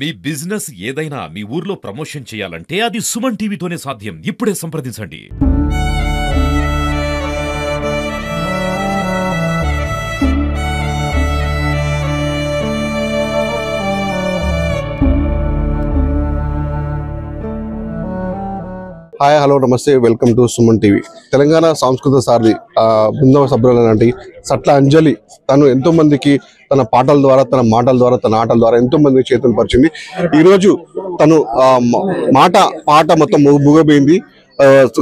మీ business ఏదైనా మీ ఊర్లో promotion చేయాలంటే అది సుమన్ టీవీతోనే సాధ్యం. ఇప్పుడే సంప్రదించండి. హాయ్ హలో నమస్తే welcome to Suman TV. Telangana సాంస్కృతిక సారథి బృందం సభ్యులు లాంటి సట్ల అంజలి తను ఎంతో మందికి తన పాటల ద్వారా, తన మాటల ద్వారా, తన ఆటల ద్వారా ఎంతో మందికి చేతులు పరిచింది. ఈరోజు తను పాట మొత్తం ముగిపోయింది.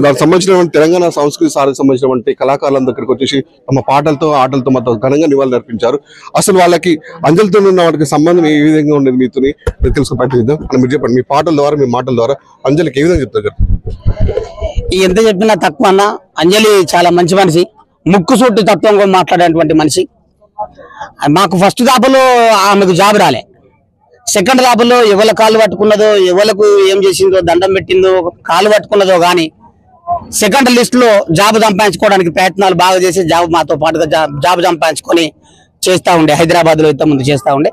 దానికి సంబంధించినటువంటి తెలంగాణ సంస్కృతి సారథికి సంబంధించినటువంటి కళాకారుల దగ్గరికి వచ్చేసి తమ పాటలతో ఆటలతో మొత్తం ఘనంగా నివాళులు అర్పించారు. అసలు వాళ్ళకి అంజలితో ఉన్న వాటికి సంబంధం ఏ విధంగా ఉండేది మీతోని తెలుసుకుని ప్రయత్నిద్దాం. అని మీరు చెప్పండి, మీ పాటల ద్వారా, మీ మాటల ద్వారా అంజలికి ఏ విధంగా చెప్తారు? ఎంత చెప్పినా తక్కువ అన్న. అంజలి చాలా మంచి మనిషి, ముక్కుసూటి తత్వంగా మాట్లాడేటువంటి మనిషి. మాకు ఫస్ట్ దాపులో ఆమెకు జాబ్ రాలే. సెకండ్ దాపులో ఎవల కాళ్ళు పట్టుకున్నదో, ఎవలకు ఏం చేసిందో, దండం పెట్టిందో, కాళ్ళు పట్టుకున్నదో గానీ సెకండ్ లిస్ట్ లో జాబ్ సంపాదించుకోవడానికి ప్రయత్నాలు బాగా చేసి జాబ్ మాతో పాటుగా జాబ్ సంపాదించుకొని చేస్తా ఉండే. హైదరాబాద్ లో ఇంత ముందు చేస్తా ఉండే.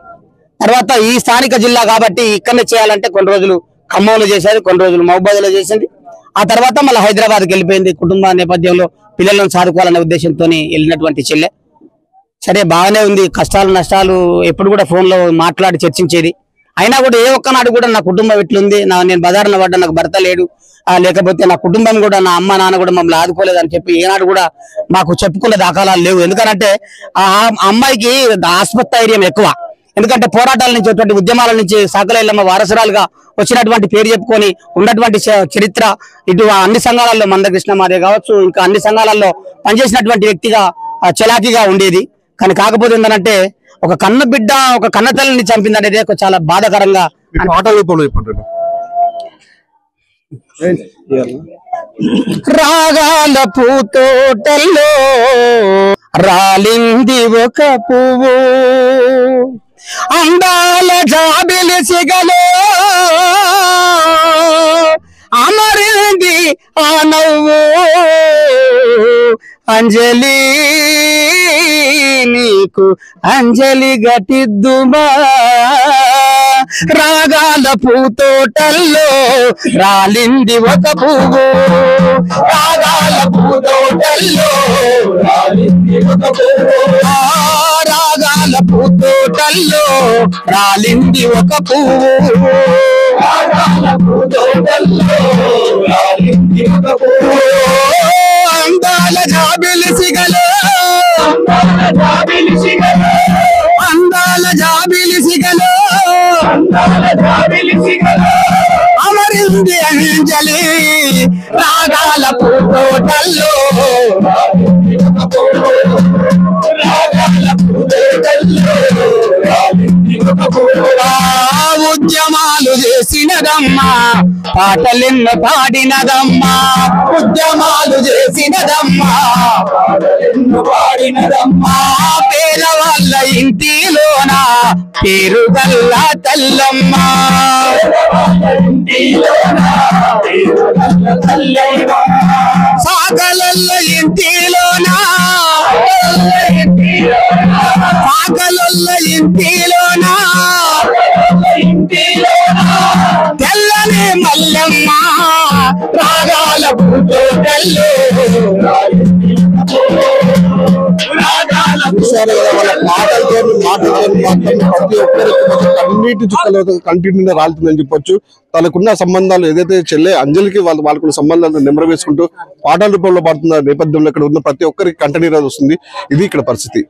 తర్వాత ఈ స్థానిక జిల్లా కాబట్టి ఇక్కడనే చేయాలంటే కొన్ని రోజులు ఖమ్మంలో చేసేది, కొన్ని రోజులు మహబూబాద్ లో చేసింది. ఆ తర్వాత మళ్ళీ హైదరాబాద్కి వెళ్ళిపోయింది. కుటుంబ నేపథ్యంలో పిల్లలను సాదుకోవాలనే ఉద్దేశంతో వెళ్ళినటువంటి చెల్లె. సరే బాగానే ఉంది. కష్టాలు నష్టాలు ఎప్పుడు కూడా ఫోన్ లో మాట్లాడి చర్చించేది. అయినా కూడా ఏ ఒక్కనాడు కూడా నా కుటుంబం ఎట్లుంది, నేను బజారున పడ్డా, నాకు భర్త లేడు, లేకపోతే నా కుటుంబం కూడా, నా అమ్మ నాన్న కూడా మమ్మల్ని ఆదుకోలేదు అని చెప్పి ఏనాడు కూడా మాకు చెప్పుకునే దాఖలాలు లేవు. ఎందుకంటే ఆ అమ్మాయికి ఆత్మస్థైర్యం ఎక్కువ. ఎందుకంటే పోరాటాల నుంచి, అటువంటి ఉద్యమాల నుంచి సాకలైలమ్మ వారసురాలుగా వచ్చినటువంటి పేరు చెప్పుకొని ఉన్నటువంటి చరిత్ర ఇటు అన్ని సంఘాలలో మందకృష్ణ మాదే కావచ్చు, ఇంకా అన్ని సంఘాలలో పనిచేసినటువంటి వ్యక్తిగా చలాకీగా ఉండేది. కానీ కాకపోతే ఏంటంటే ఒక కన్న బిడ్డ, ఒక కన్న తల్లిని చంపిందనేది చాలా బాధాకరంగా. రాగాల పూతోటల్లో రాలింది ఒక పువ్వు, అందాల జాబిలి సిగలో అమరింది ఆ నవ్వు. అంజలి నీకు అంజలి గటిద్దుమా, రాగాల పూతోటల్లో రాలింది ఒక పువ్వు, రాగాల పూతోటల్లో రాలింది ఒక పువ్వు, రాగాల పూతోటల్లో రాలింది ఒక పువ్వు, రాగాల పూతోటల్లో రాలింది ఒక పువ్వు. అందాల జాబిలి సిగలో, అందాల జాబిలి సిగలో, అందాల జాబిలి సిగలో, అందాల జాబిలి సిగలో అమరింది అంజలి, రాగాల పూతోటల్లో రాలింది ఒక పువ్వు, రాగాల పూతోటల్లో రాలింది ఒక పువ్వు. ఉద్యమాలు చేసినదమ్మా, పాటలెన్నో పాడినదమ్మా, ఉద్యమాలు చేసినదమ్మా, పాటలెన్నో పాడినదమ్మా. పేదవాళ్ళ ఇంటిలోన పేరు గల్ల తల్లమ్మ, సాకలల్ల ఇంటిలోన, సాకలల్ల ఇంటిలోన తెల్లని మల్లమ్మ, రాగాల పూతోటల్లో ప్రతి ఒక్కరికి కన్నీటి చుక్కలు కంటి నిండా రాలుతుందని చెప్పొచ్చు. తనకున్న సంబంధాలు ఏదైతే చెల్లె అంజలికి వాళ్ళకున్న సంబంధాలను నెంబర్ వేసుకుంటూ పాటల రూపంలో పాడుతున్న నేపథ్యంలో ఇక్కడ ఉన్న ప్రతి ఒక్కరికి కంటనీరు వస్తుంది. ఇది ఇక్కడ పరిస్థితి.